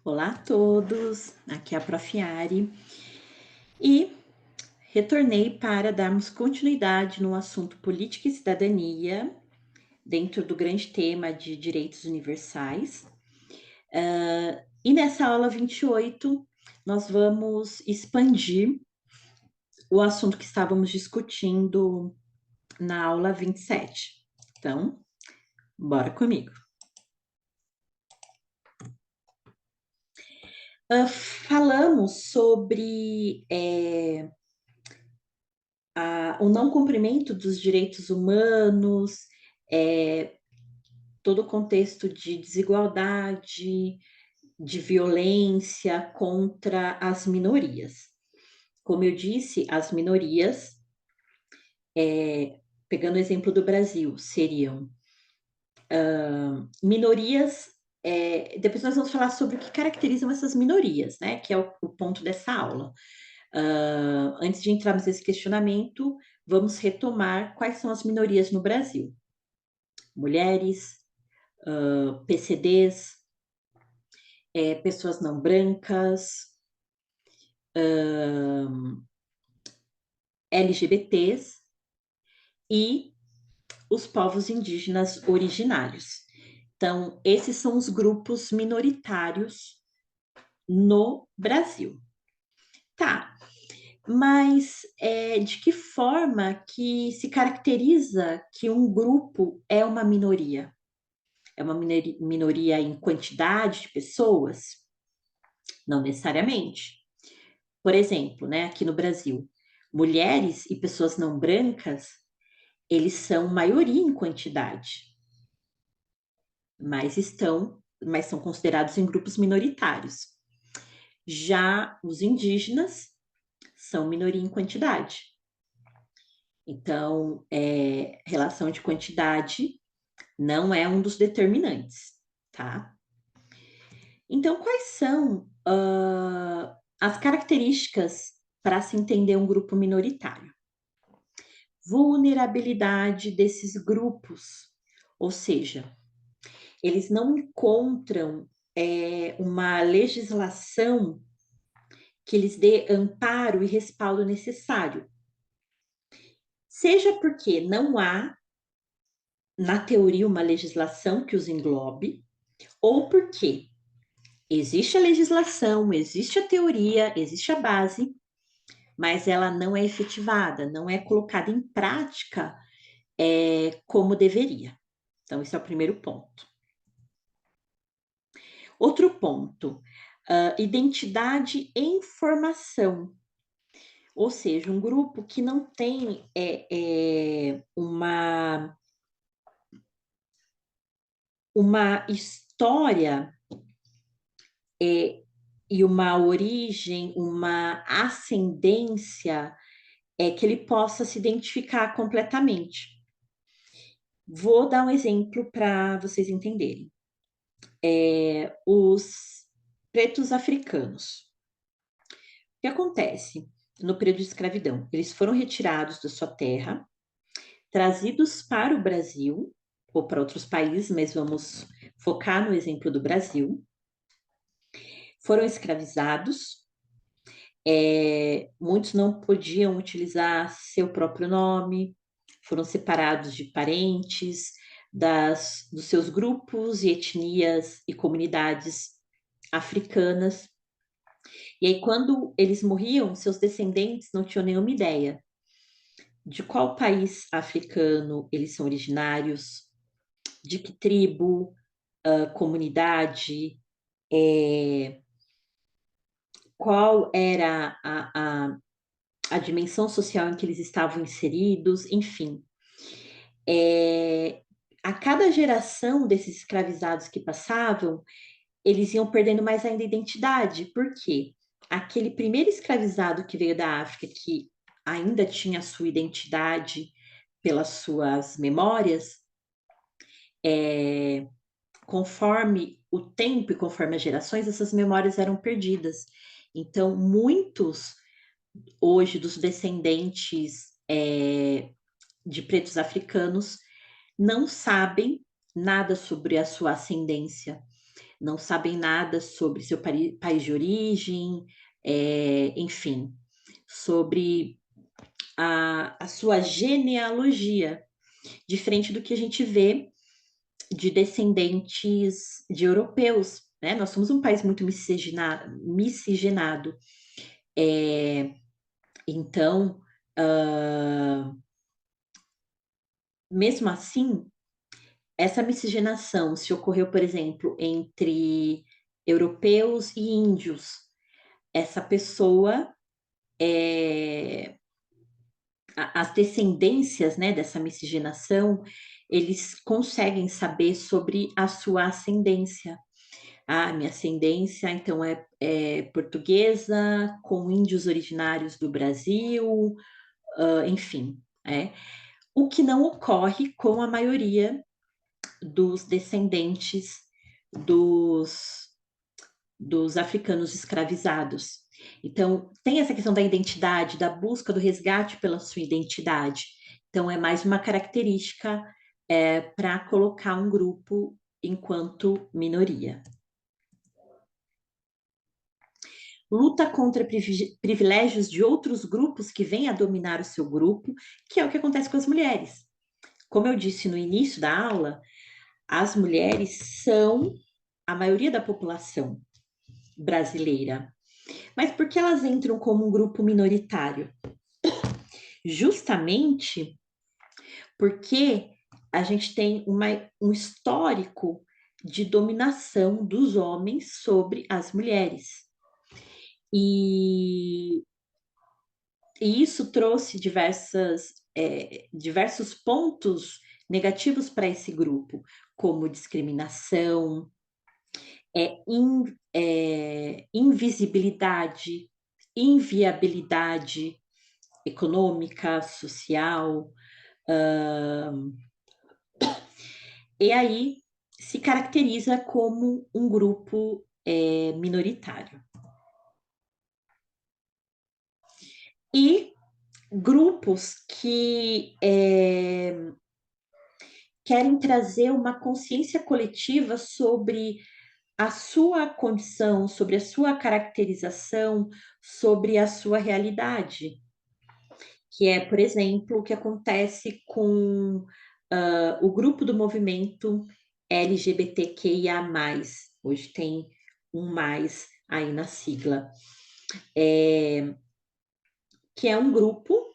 Olá a todos, aqui é a Prof. Ari e retornei para darmos continuidade no assunto política e cidadania, dentro do grande tema de direitos universais. E nessa aula 28, nós vamos expandir o assunto que estávamos discutindo na aula 27. Então, bora comigo. Falamos sobre o não cumprimento dos direitos humanos, eh, todo o contexto de desigualdade, de violência contra as minorias. Como eu disse, as minorias, pegando o exemplo do Brasil, seriam minorias. Depois nós vamos falar sobre o que caracterizam essas minorias, né? Que é o ponto dessa aula. Antes de entrarmos nesse questionamento, vamos retomar quais são as minorias no Brasil: mulheres, PCDs, pessoas não brancas, LGBTs e os povos indígenas originários. Então, esses são os grupos minoritários no Brasil. Tá, mas de que forma que se caracteriza que um grupo é uma minoria? É uma minoria em quantidade de pessoas? Não necessariamente. Por exemplo, né, aqui no Brasil, mulheres e pessoas não brancas, eles são maioria em quantidade, mas são considerados em grupos minoritários. Já os indígenas são minoria em quantidade. Então, relação de quantidade não é um dos determinantes, tá? Então, quais são as características para se entender um grupo minoritário? Vulnerabilidade desses grupos, ou seja, eles não encontram uma legislação que lhes dê amparo e respaldo necessário. Seja porque não há, na teoria, uma legislação que os englobe, ou porque existe a legislação, existe a teoria, existe a base, mas ela não é efetivada, não é colocada em prática como deveria. Então, esse é o primeiro ponto. Outro ponto, identidade em formação, ou seja, um grupo que não tem uma história e uma origem, uma ascendência que ele possa se identificar completamente. Vou dar um exemplo para vocês entenderem. Os pretos africanos. O que acontece no período de escravidão? Eles foram retirados da sua terra, trazidos para o Brasil, ou para outros países, mas vamos focar no exemplo do Brasil. Foram escravizados, muitos não podiam utilizar seu próprio nome, foram separados de parentes, dos seus grupos e etnias e comunidades africanas. E aí, quando eles morriam, seus descendentes não tinham nenhuma ideia de qual país africano eles são originários, de que tribo, comunidade, qual era a dimensão social em que eles estavam inseridos, enfim. A cada geração desses escravizados que passavam, eles iam perdendo mais ainda a identidade. Por quê? Aquele primeiro escravizado que veio da África, que ainda tinha a sua identidade pelas suas memórias, conforme o tempo e conforme as gerações, essas memórias eram perdidas. Então, muitos hoje dos descendentes de pretos africanos não sabem nada sobre a sua ascendência, não sabem nada sobre seu país de origem, enfim, sobre a sua genealogia, diferente do que a gente vê de descendentes de europeus, né? Nós somos um país muito miscigenado. É, então, uh, mesmo assim, essa miscigenação se ocorreu, por exemplo, entre europeus e índios. Essa pessoa, as descendências, né, dessa miscigenação, eles conseguem saber sobre a sua ascendência. Ah, minha ascendência, então, é portuguesa, com índios originários do Brasil, enfim. O que não ocorre com a maioria dos descendentes dos, dos africanos escravizados. Então, tem essa questão da identidade, da busca do resgate pela sua identidade. Então, é mais uma característica para colocar um grupo enquanto minoria. Luta contra privilégios de outros grupos que vêm a dominar o seu grupo, que é o que acontece com as mulheres. Como eu disse no início da aula, as mulheres são a maioria da população brasileira. Mas por que elas entram como um grupo minoritário? Justamente porque a gente tem um histórico de dominação dos homens sobre as mulheres. E E isso trouxe diversos pontos negativos para esse grupo, como discriminação, invisibilidade, inviabilidade econômica, social, e aí se caracteriza como um grupo minoritário. E grupos que querem trazer uma consciência coletiva sobre a sua condição, sobre a sua caracterização, sobre a sua realidade, que é, por exemplo, o que acontece com o grupo do movimento LGBTQIA+. Hoje tem um mais aí na sigla. Que é um grupo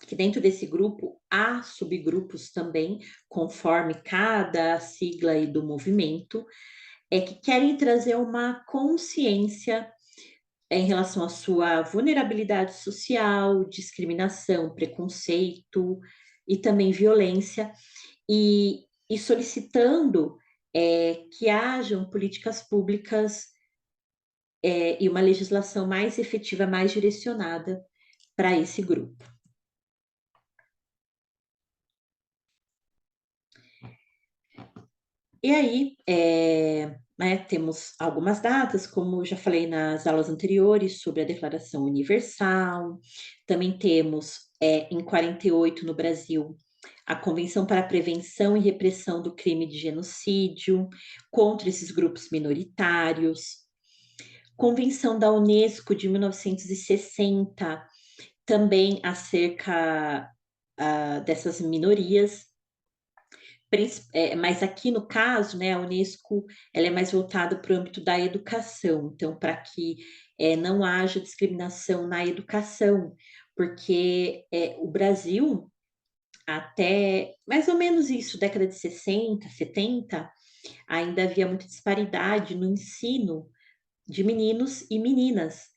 que dentro desse grupo há subgrupos também, conforme cada sigla aí do movimento, que querem trazer uma consciência em relação à sua vulnerabilidade social, discriminação, preconceito e também violência, e solicitando que hajam políticas públicas e uma legislação mais efetiva, mais direcionada para esse grupo. E aí, né, temos algumas datas, como já falei nas aulas anteriores, sobre a Declaração Universal. Também temos, em 48, no Brasil, a Convenção para a Prevenção e Repressão do Crime de Genocídio contra esses grupos minoritários. Convenção da Unesco de 1960, também acerca dessas minorias. Mas aqui no caso, né, a Unesco ela é mais voltada para o âmbito da educação, então para que não haja discriminação na educação, porque o Brasil, até mais ou menos isso, década de 60, 70, ainda havia muita disparidade no ensino de meninos e meninas.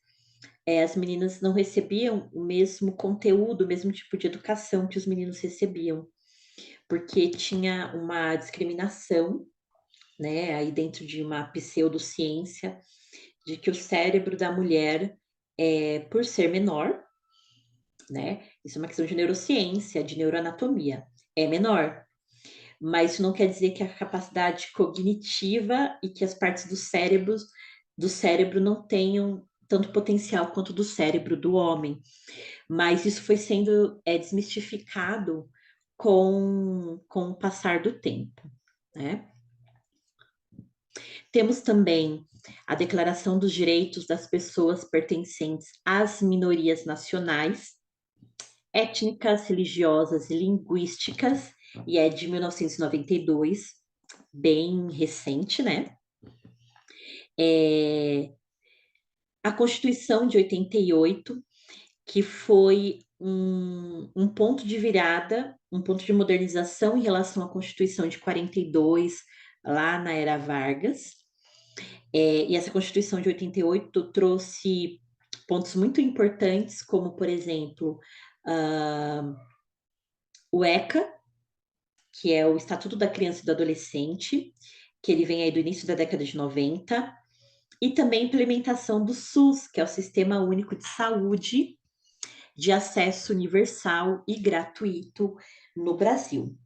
As meninas não recebiam o mesmo conteúdo, o mesmo tipo de educação que os meninos recebiam, porque tinha uma discriminação, né, aí dentro de uma pseudociência, de que o cérebro da mulher, por ser menor, né, isso é uma questão de neurociência, de neuroanatomia, é menor, mas isso não quer dizer que a capacidade cognitiva e que as partes do cérebro não tenham tanto potencial quanto do cérebro do homem. Mas isso foi sendo desmistificado com o passar do tempo, né? Temos também a Declaração dos Direitos das Pessoas Pertencentes às Minorias Nacionais, Étnicas, Religiosas e Linguísticas, e é de 1992, bem recente, né? A Constituição de 88, que foi um ponto de virada, um ponto de modernização em relação à Constituição de 42, lá na era Vargas. E essa Constituição de 88 trouxe pontos muito importantes, como, por exemplo, o ECA, que é o Estatuto da Criança e do Adolescente, que ele vem aí do início da década de 90, e também a implementação do SUS, que é o Sistema Único de Saúde, de acesso universal e gratuito no Brasil.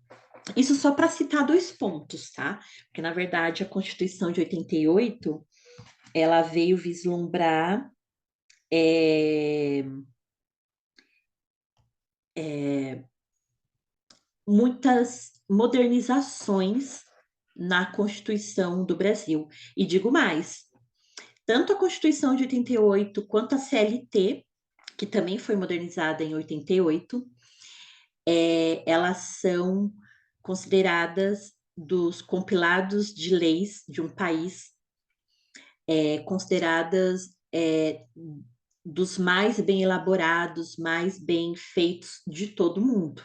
Isso só para citar dois pontos, tá? Porque, na verdade, a Constituição de 88, ela veio vislumbrar muitas modernizações na Constituição do Brasil. E digo mais, tanto a Constituição de 88 quanto a CLT, que também foi modernizada em 88, elas são consideradas dos compilados de leis de um país, consideradas dos mais bem elaborados, mais bem feitos de todo mundo.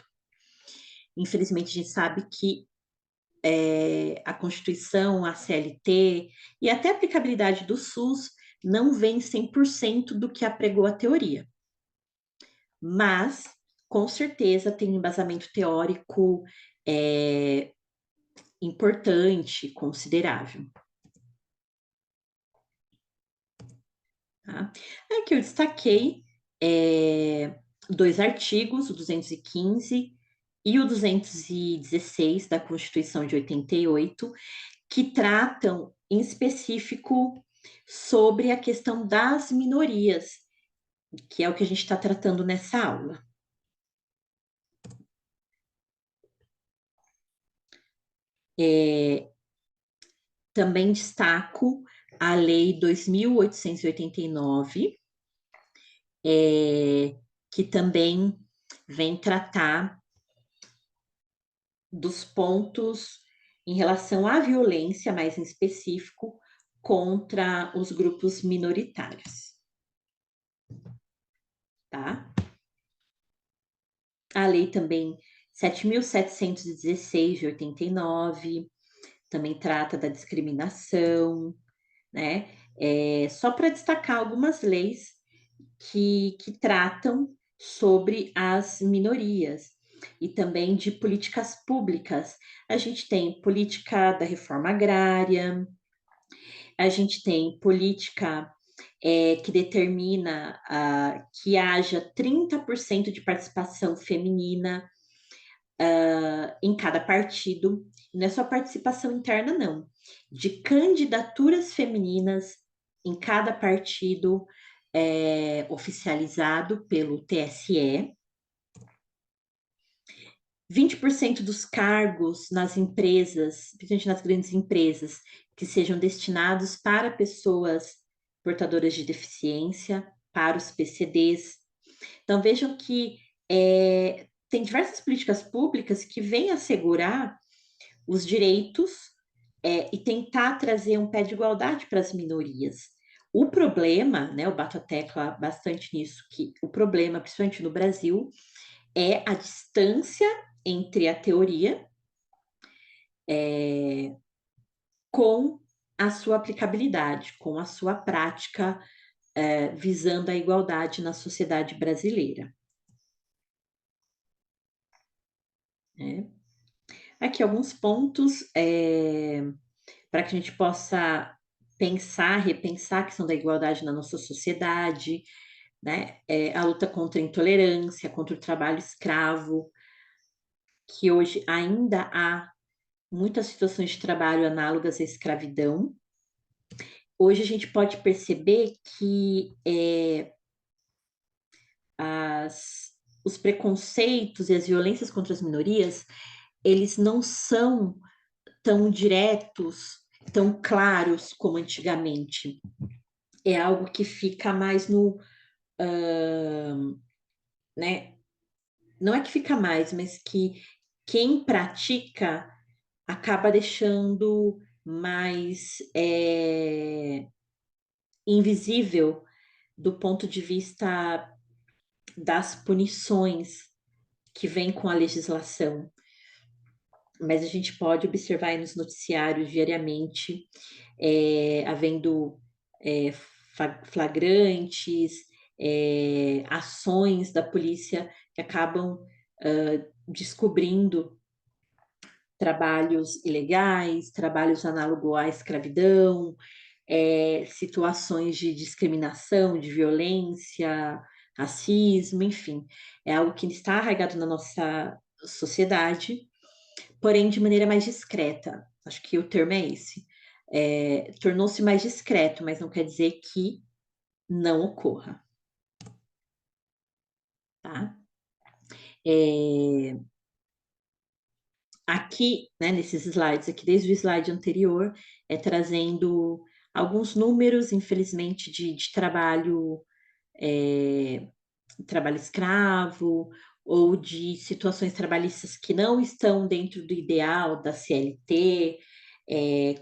Infelizmente, a gente sabe que a Constituição, a CLT e até a aplicabilidade do SUS não vem 100% do que apregou a teoria. Mas, com certeza, tem um embasamento teórico importante, considerável. Tá? Aqui eu destaquei dois artigos, o 215 e o 216 da Constituição de 88, que tratam em específico sobre a questão das minorias, que é o que a gente está tratando nessa aula. Também destaco a Lei 2.889, que também vem tratar dos pontos em relação à violência, mais em específico, contra os grupos minoritários. Tá? A lei também 7.716 de 89 também trata da discriminação, né? Só para destacar algumas leis que tratam sobre as minorias e também de políticas públicas. A gente tem política da reforma agrária, a gente tem política que determina que haja 30% de participação feminina em cada partido. Não é só participação interna, não. De candidaturas femininas em cada partido oficializado pelo TSE. 20% dos cargos nas empresas, principalmente nas grandes empresas, que sejam destinados para pessoas portadoras de deficiência, para os PCDs. Então, vejam que tem diversas políticas públicas que vêm assegurar os direitos e tentar trazer um pé de igualdade para as minorias. O problema, né, eu bato a tecla bastante nisso, que o problema, principalmente no Brasil, é a distância entre a teoria com a sua aplicabilidade, com a sua prática visando a igualdade na sociedade brasileira. Aqui alguns pontos para que a gente possa pensar, repensar a questão da igualdade na nossa sociedade, né? A luta contra a intolerância, contra o trabalho escravo, que hoje ainda há muitas situações de trabalho análogas à escravidão. Hoje a gente pode perceber que os preconceitos e as violências contra as minorias, eles não são tão diretos tão claros como antigamente. É algo que fica mais no, né? Não é que fica mais, mas que quem pratica acaba deixando mais invisível do ponto de vista das punições que vem com a legislação. Mas a gente pode observar aí nos noticiários diariamente, havendo é, flagrantes, ações da polícia que acabam descobrindo trabalhos ilegais, trabalhos análogos à escravidão, situações de discriminação, de violência, racismo, enfim, é algo que está arraigado na nossa sociedade, porém de maneira mais discreta. Acho que o termo é esse. Tornou-se mais discreto, mas não quer dizer que não ocorra, tá? Aqui, né, nesses slides aqui, desde o slide anterior, trazendo alguns números, infelizmente, de trabalho escravo ou de situações trabalhistas que não estão dentro do ideal da CLT,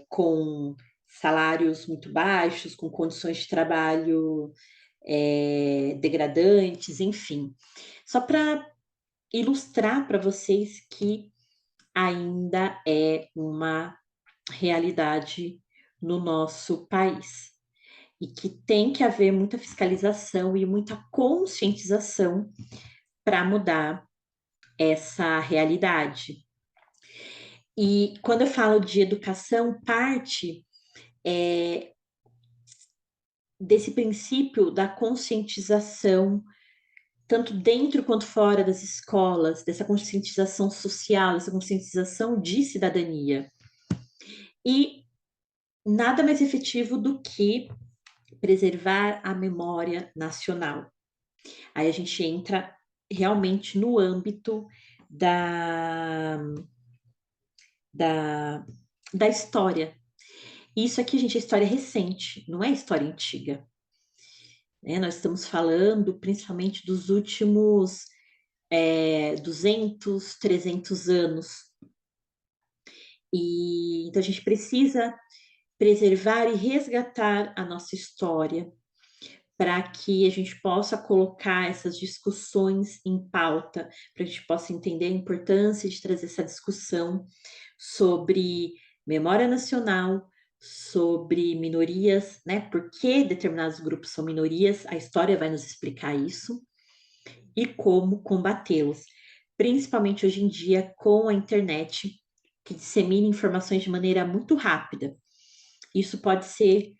com salários muito baixos, com condições de trabalho degradantes, enfim. Só para ilustrar para vocês que ainda é uma realidade no nosso país e que tem que haver muita fiscalização e muita conscientização para mudar essa realidade. E quando eu falo de educação, parte desse princípio da conscientização, tanto dentro quanto fora das escolas, dessa conscientização social, dessa conscientização de cidadania. E nada mais efetivo do que preservar a memória nacional. Aí a gente entra realmente no âmbito da, da história. E isso aqui, gente, é história recente, não é história antiga. Nós estamos falando principalmente dos últimos 200, 300 anos. E então a gente precisa preservar e resgatar a nossa história para que a gente possa colocar essas discussões em pauta, para a gente possa entender a importância de trazer essa discussão sobre memória nacional, sobre minorias, né? Por que determinados grupos são minorias, a história vai nos explicar isso, e como combatê-los, principalmente hoje em dia com a internet, que dissemina informações de maneira muito rápida. Isso pode ser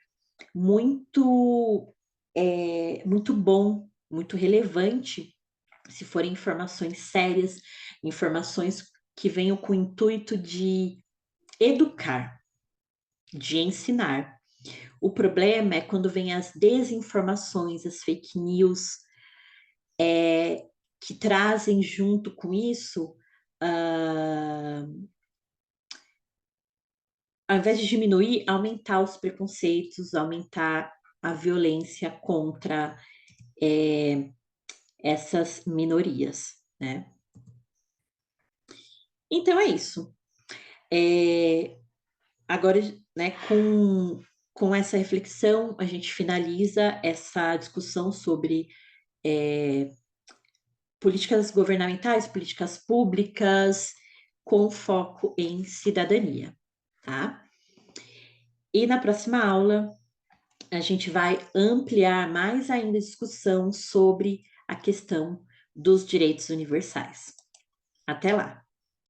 muito, muito bom, muito relevante, se forem informações sérias, informações que venham com o intuito de educar, de ensinar. O problema é quando vem as desinformações, as fake news, que trazem junto com isso, ao invés de diminuir, aumentar os preconceitos, aumentar a violência contra essas minorias, né? Então é isso. Agora, né, com essa reflexão, a gente finaliza essa discussão sobre políticas governamentais, políticas públicas, com foco em cidadania, tá? E na próxima aula, a gente vai ampliar mais ainda a discussão sobre a questão dos direitos universais. Até lá!